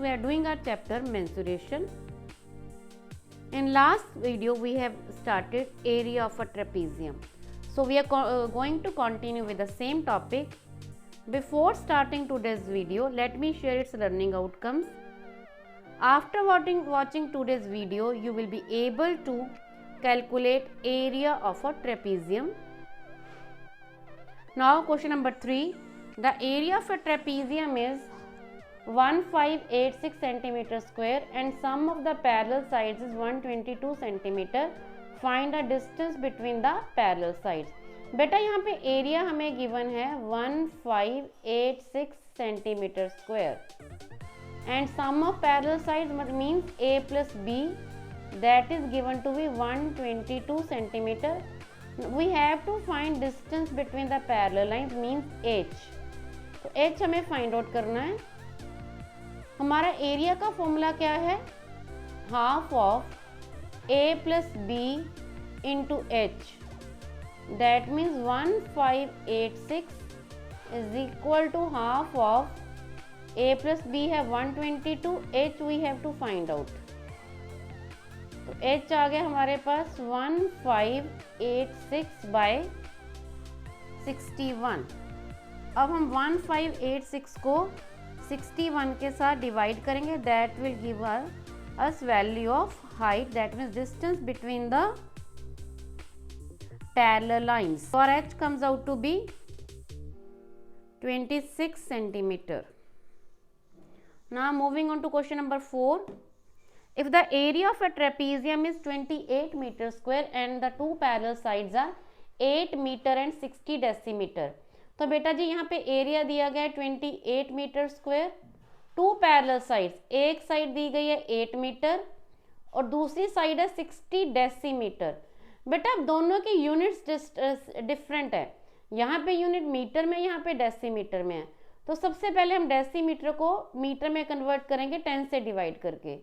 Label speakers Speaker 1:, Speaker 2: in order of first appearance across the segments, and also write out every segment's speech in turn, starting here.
Speaker 1: we are doing our chapter mensuration. In last video we have started area of a trapezium. So we are going to continue with the same topic. Before starting today's video, let me share its learning outcomes. After watching today's video, you will be able to calculate area of a trapezium. Now question number 3. The area of a trapezium is 1586 centimeter square and sum of the parallel sides is 122 centimeter. Find the distance between the parallel sides. बेटा यहाँ पे area हमें given है 1586 centimetre square and sum of parallel sides means a plus b that is given to be 122 centimeter. We have to find distance between the parallel lines means h. तो h हमें find out करना है. हमारा area का formula क्या है? Half of a plus b into h. That means 1586 is equal to half of a plus b है 122, h we have to find out. तो h आ गया हमारे पास 1586 by 61. अब हम 1586 को 61 के साथ डिवाइड करेंगे. That will give us value of height, that means distance between the parallel lines. For h comes out to be 26 centimeter. Now moving on to question number 4. If the area of a trapezium is 28 meter square and the two parallel sides are 8 meter and 60 decimeter. तो बेटा जी यहाँ पे area दिया गया है 28 metre square, two parallel sides, एक side दी गई है 8 मीटर और दूसरी साइड है 60 डेसीमीटर. बेटा अब दोनों की यूनिट्स डिफरेंट है. यहाँ पे यूनिट मीटर में, यहाँ पे डेसीमीटर में है. तो सबसे पहले हम डेसीमीटर को मीटर में कन्वर्ट करेंगे 10 से डिवाइड करके.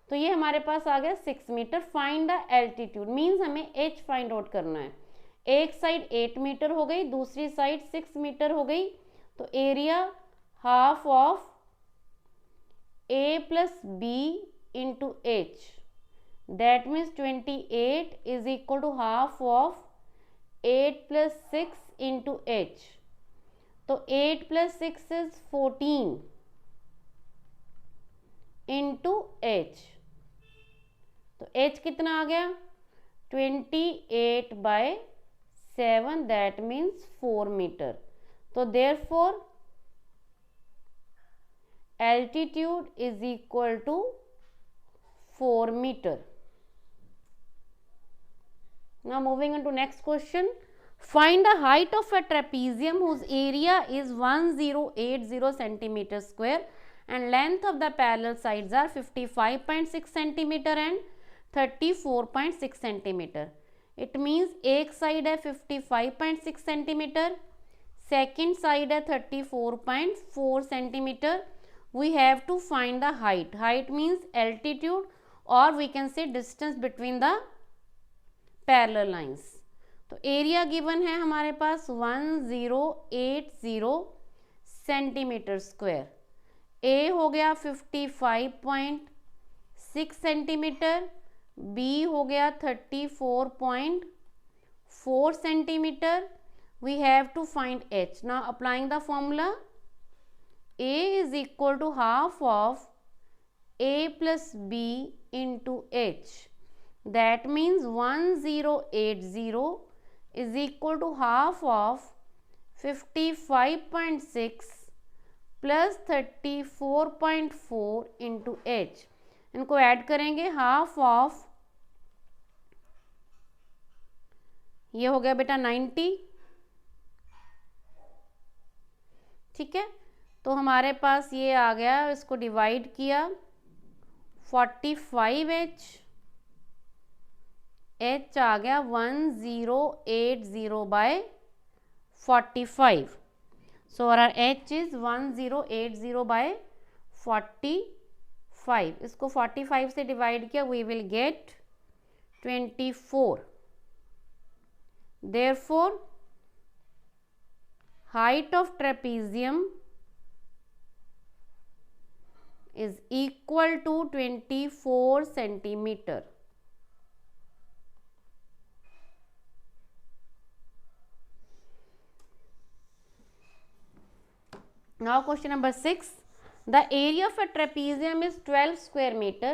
Speaker 1: तो ये हमारे पास आ गया 6 metre. Find the altitude means हमें एच फाइंड आउट करना है. एक साइड 8 मीटर हो गई, दूसरी साइड 6 मीटर हो गई. तो area half of A plus B into H. That means 28 is equal to half of 8 plus 6 into h. तो 8 plus 6 is 14 into h. तो h कितना आ गया? 28 by 7, that means 4 meter. तो therefore altitude is equal to 4 meter. Now moving on to next question. Find the height of a trapezium whose area is 1080 centimeter square and length of the parallel sides are 55.6 centimeter and 34.6 centimeter. It means एक side है 55.6 centimetre, second side है 34.4 centimetre. We have to find the height. Height means altitude or we can say distance between the parallel lines. तो area given है हमारे पास 1080 centimetre square. ए हो गया 55.6 centimetre, B हो गया 34.4 centimetre. We have to find H. Now applying the formula, A is equal to half of A plus B into H. That means 1080 is equal to half of 55.6 plus 34.4 into h. इनको add करेंगे. Half of ये हो गया बेटा 90. ठीक है, तो हमारे पास ये आ गया, इसको डिवाइड किया 45h, h आ गया 1080 by 45. So our h is 1080 by 45. इसको 45 से डिवाइड किया, we will get 24. Therefore height of trapezium is equal to 24 centimeter. Now question number 6. The area of a trapezium is 12 square meter.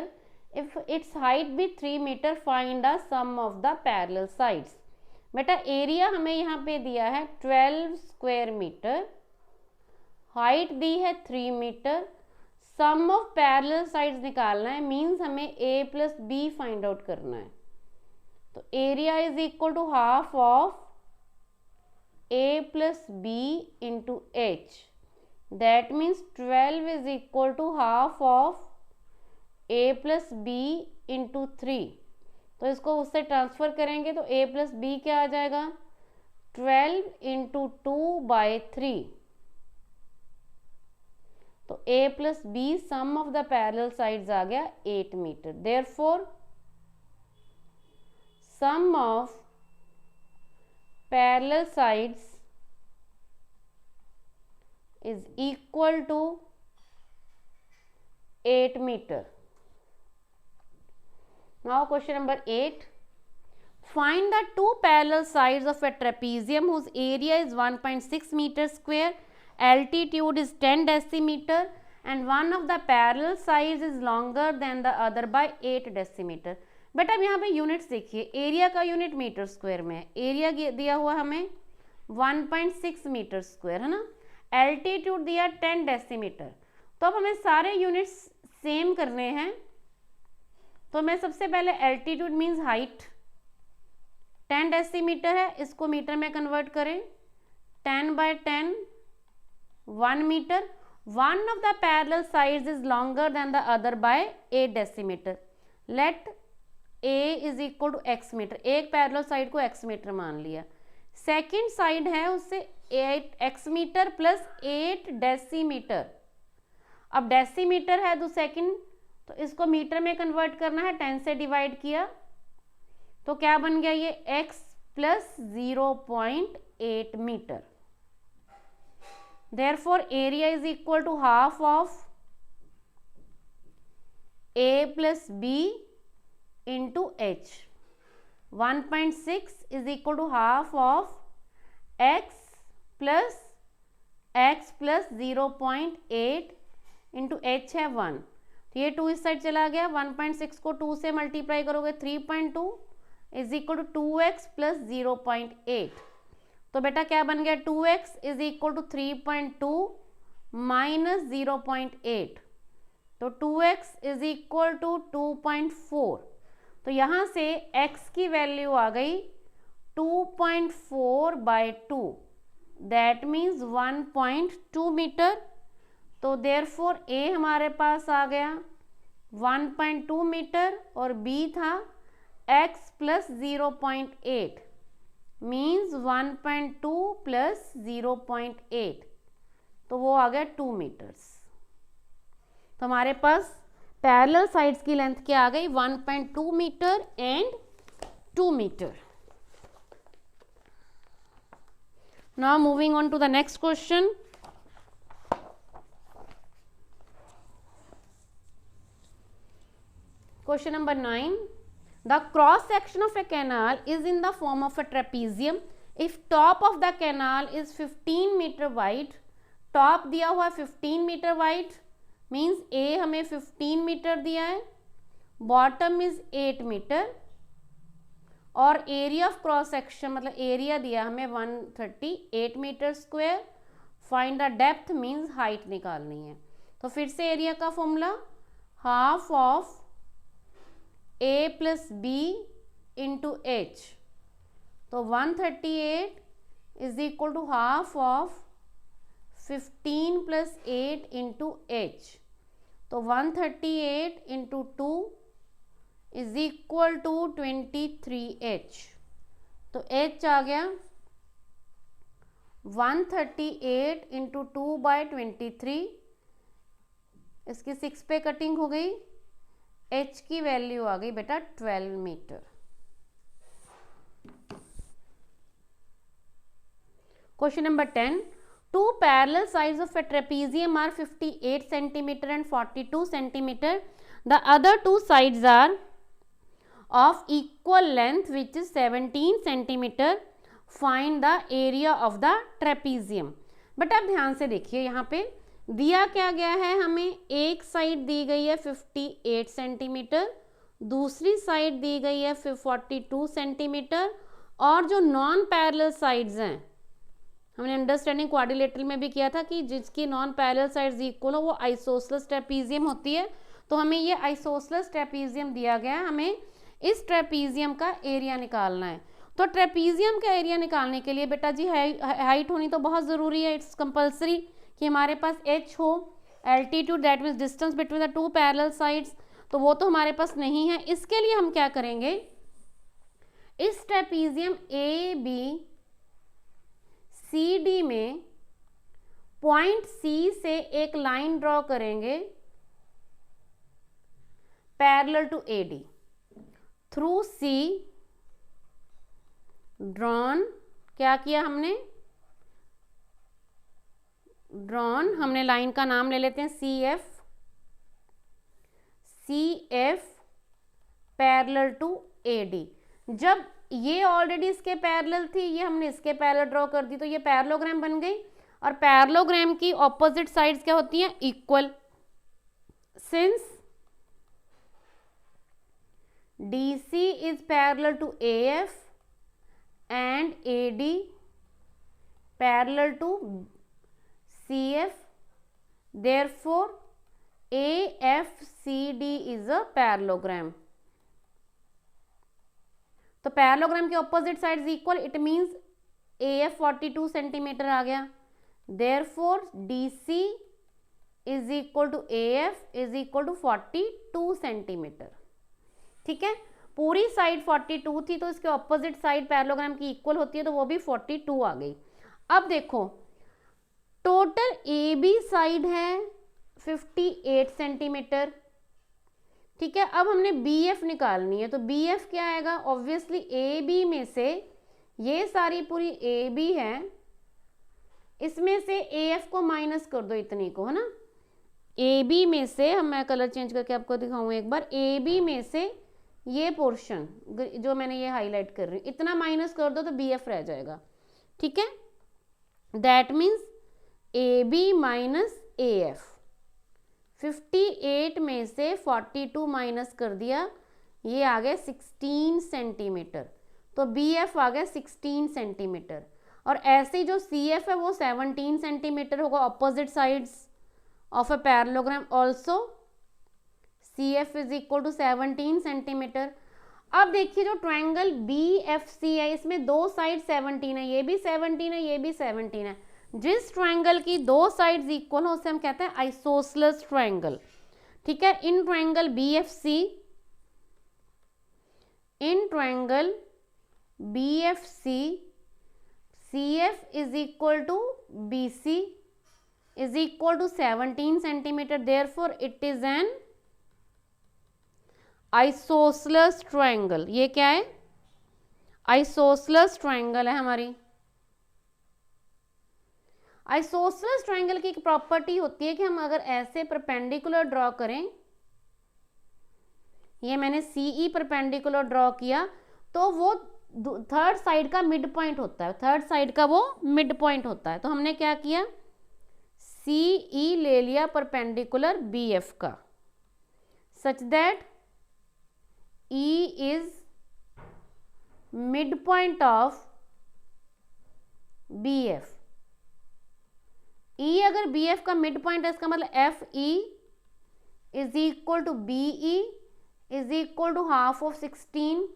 Speaker 1: If its height be 3 meter, find the sum of the parallel sides. बेटा area हमें यहाँ पे दिया है 12 square metre, height दी है 3 metre, sum of parallel sides निकालना है, मींस हमें a plus B find out करना है. तो area is equal to half of a plus B into H. That means 12 is equal to half of a plus b into 3. तो इसको उससे transfer करेंगे तो a plus b क्या आ जाएगा 12 into 2 by 3. तो a plus b sum of the parallel sides आ गया 8 metre. Therefore sum of parallel sides is equal to 8 meter. Now question number 8. Find the two parallel sides of a trapezium whose area is 1.6 meter square, altitude is 10 decimeter and one of the parallel sides is longer than the other by 8 decimeter. बेटा अब यहाँ पे units देखिए, area का unit metre square में है, area दिया हुआ हमें 1.6 मीटर स्क्वायर है ना, एल्टीट्यूड दिया 10 डेसीमीटर. तो अब हमें सारे यूनिट्स सेम करने हैं. तो मैं सबसे पहले एल्टीट्यूड मींस हाइट 10 डेसीमीटर है, इसको मीटर में कन्वर्ट करें. 10 by 10 1 metre. One of the parallel sides is longer than the other by 8 decimetre. Let a is equal to x metre. एक पैरेलल साइड को x मीटर मान लिया. Second side है उससे 8 x मीटर प्लस 8 डेसीमीटर. अब decimetre है तो second, तो इसको मीटर में कन्वर्ट करना है, 10 से डिवाइड किया तो क्या बन गया ये x plus 0.8 metre. Therefore area is equal to half of a plus b into H. 1.6 is equal to half of x plus 0.8 into H है 1. तो ये 2 इस साइड चला गया. 1.6 को 2 से मल्टीप्लाई करोगे 3.2 is equal to 2x plus 0.8. तो बेटा क्या बन गया 2x is equal to 3.2 minus 0.8. तो 2x इज इक्वल टू 2.4. तो यहाँ से x की वैल्यू आ गई 2.4 बाई 2, दैट मीन्स 1.2 मीटर. तो देयरफॉर a हमारे पास आ गया 1.2 मीटर और b था x प्लस 0.8 मीन्स 1.2 प्लस 0.8, तो वो आ गया 2 मीटर्स. तो हमारे पास पैरेलल साइड्स की लेंथ क्या आ गई 1.2 metre and 2 metre. Now moving on to the next question. Question number 9. The cross section of a canal is in the form of a trapezium if top of the canal is 15 metre wide. Top दिया हुआ 15 metre wide means ए हमें 15 metre दिया है, bottom is 8 metre और area of cross section मतलब area दिया हमें 138 metre square. Find the depth means height निकालनी है. तो फिर से एरिया का formula half of A plus B into H. तो 138 is equal to half of 15 plus 8 into H. तो 138 into 2 is equal to 23h. तो h आ गया 138 इंटू 2 बाई 23. इसकी 6 पे कटिंग हो गई, h की वैल्यू आ गई बेटा 12 metre. Question number 10. Two parallel sides of a trapezium are 58 centimeter and 42 centimeter. The other two sides are of equal length which is 17 centimeter. Find the area of the trapezium. But आप ध्यान से देखिए यहाँ पे दिया क्या गया है, हमें एक साइड दी गई है 58 सेंटीमीटर, दूसरी साइड दी गई है 42 सेंटीमीटर, और जो नॉन पैरेलल साइड्स हैं, हमने अंडरस्टैंडिंग क्वाड्रिलेटरल में भी किया था कि जिसकी नॉन पैरेलल साइड्स इक्वल हो वो आइसोसेलेस ट्रेपीजियम होती है। तो हमें ये आइसोसेलेस ट्रेपीजियम दिया गया है, हमें इस ट्रेपीजियम का एरिया निकालना है। तो ट्रेपीजियम का एरिया निकालने के लिए बेटा जी हाइट होनी तो बहुत ज़रूरी है, इट्स कंपल्सरी कि हमारे पास h हो, altitude that means distance between the two parallel sides, तो वो तो हमारे पास नहीं है। इसके लिए हम क्या करेंगे, इस trapezium A B C D में पॉइंट सी से एक लाइन ड्रॉ करेंगे parallel to A D through C drawn. क्या किया हमने, ड्रॉन, हमने लाइन का नाम ले लेते हैं C F parallel to A D. जब ये ऑलरेडी इसके पैरेलल थी, ये हमने इसके पैरेलल ड्रॉ कर दी, तो ये पैरेललोग्राम बन गई। और पैरेललोग्राम की ऑपोजिट साइड्स क्या होती हैं, equal. Since DC is parallel to AF and AD parallel to CF, therefore AFCD is a parallelogram. तो पैरेललोग्राम के opposite sides equal, it means AF 42 centimetre आ गया, therefore DC is equal to AF is equal to 42 centimetre. ठीक है, पूरी side 42 थी तो इसके ऑपोजिट साइड पैरेललोग्राम की इक्वल होती है, तो वो भी 42 आ गई। अब देखो टोटल ए बी साइड है 58 सेंटीमीटर। ठीक है, अब हमने बी एफ निकालनी है, तो बी एफ क्या आएगा, ऑब्वियसली ए बी में से ये सारी पूरी ए बी है, इसमें से ए एफ को माइनस कर दो, इतनी को, है ना। ए बी में से मैं कलर चेंज करके आपको दिखाऊं एक बार, ए बी में से ये पोर्शन जो मैंने ये हाईलाइट कर रही हूँ, इतना माइनस कर दो तो बी एफ रह जाएगा। ठीक है, that means A B minus A F. 58 में से 42 माइनस कर दिया, ये आ गया 16 सेंटीमीटर, तो बी एफ आ गया 16 सेंटीमीटर। और ऐसे ही जो सी एफ है वो 17 सेंटीमीटर होगा, opposite sides of a parallelogram also CF is equal to 17 centimetre. अब देखिए जो ट्रायंगल BFC है, इसमें दो साइड 17 है, ये भी 17 है, ये भी 17 है। जिस ट्रायंगल की दो साइड्स इक्वल हो उसे हम कहते हैं आइसोसेलेस ट्रायंगल। ठीक है, in triangle BFC, in triangle BFC CF is equal to BC is equal to 17 centimetre, therefore it is an isosceles triangle. ये क्या है, आइसोसेलेस ट्रायंगल है हमारी। आइसोसेलेस ट्रायंगल की एक प्रॉपर्टी होती है कि हम अगर ऐसे परपेंडिकुलर ड्रॉ करें, ये मैंने CE परपेंडिकुलर ड्रॉ किया, तो वो थर्ड साइड का मिड पॉइंट होता है, थर्ड साइड का वो मिड पॉइंट होता है। तो हमने क्या किया, CE ले लिया परपेंडिकुलर BF का, such that E is midpoint of BF। E अगर BF का मिड पॉइंट है, इसका मतलब FE is equal to BE is equal to half of 16,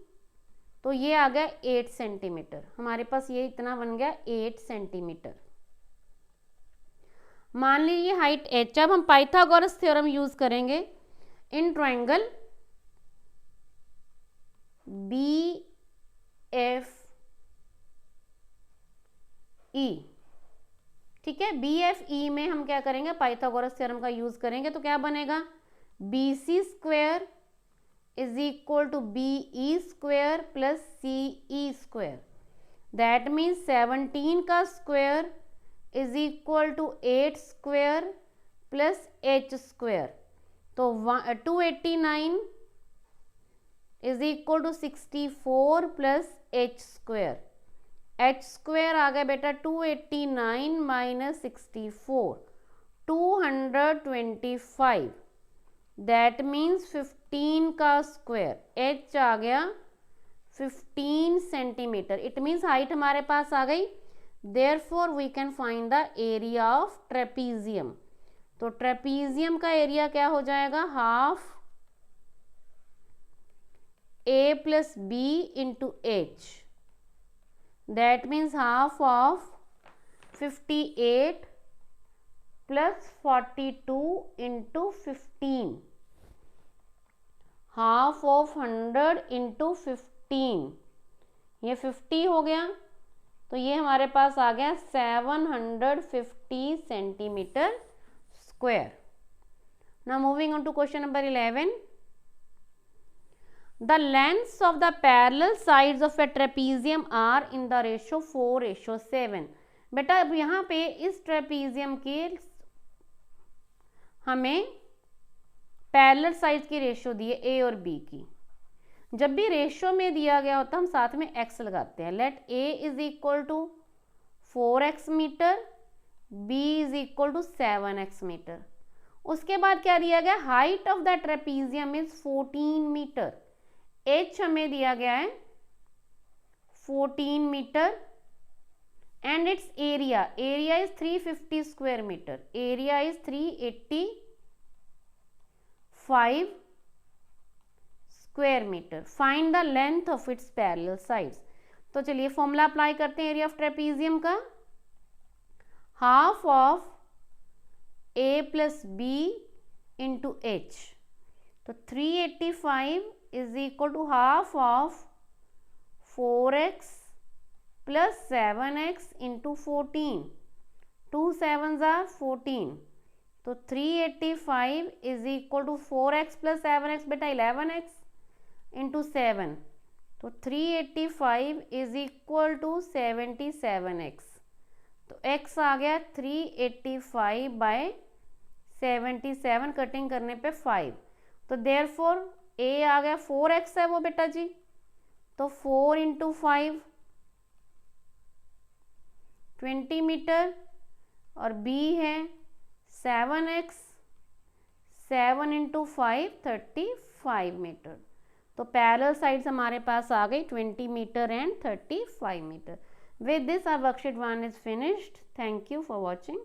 Speaker 1: तो ये आ गया 8 सेंटीमीटर। हमारे पास ये इतना बन गया 8 सेंटीमीटर। मान लीजिए हाइट h। अब हम पाइथागोरस थ्योरम यूज करेंगे इन ट्रायंगल BFE। ठीक है, BFE में हम क्या करेंगे, पाइथागोरस थ्योरम का यूज करेंगे, तो क्या बनेगा, BC square is equal to BE square plus CE square. That means 17 का square is equal to 8 square plus h square, तो 289 is equal to 64 plus h square. h square आ गया बेटा 289 माइनस 64, 225, दैट मीन्स 15 का square. h आ गया 15 centimetre, it means height हमारे पास आ गई। Therefore we can find the area of trapezium. तो ट्रेपीजियम का एरिया क्या हो जाएगा, half a plus B into H, that means half of 58 plus 42 into 15, half of 100 into 15, ये 50 हो गया, तो ये हमारे पास आ गया 750 centimetre square. Now moving on to question number 11, the lengths of the parallel sides of a trapezium are in the ratio 4:7। बेटा अब यहाँ पे इस ट्रेपीजियम के हमें पैरेलल साइड्स की रेशियो दी है ए और बी की। जब भी रेशियो में दिया गया होता है हम साथ में x लगाते हैं। Let a is equal to 4x metre, b is equal to 7x metre. उसके बाद क्या दिया गया, height of the trapezium is 14 metre, h हमें दिया गया है 14 metre, and its area, area is 350 square metre, area is 385 square metre. Find the length of its parallel sides. तो चलिए फॉर्मूला अप्लाई करते हैं एरिया ऑफ ट्रेपीजियम का, half of a plus B into H, तो 385 is equal to half of 4x plus 7x into 14, 2 7s are 14, तो 385 is equal to 4x plus 7x, बेटा 11x into 7, तो 385 is equal to 77x, तो x आ गया 385 bye 77, cutting करने पे 5, तो therefore a आ गया 4x है वो बेटा जी, तो 4 इंटू 5 20 मीटर, और b है 7x, 7 इंटू 5 35 मीटर। तो पैरेलल साइड्स हमारे पास आ गई 20 metre and 35 metre. With this our worksheet 1 is finished. Thank you for watching.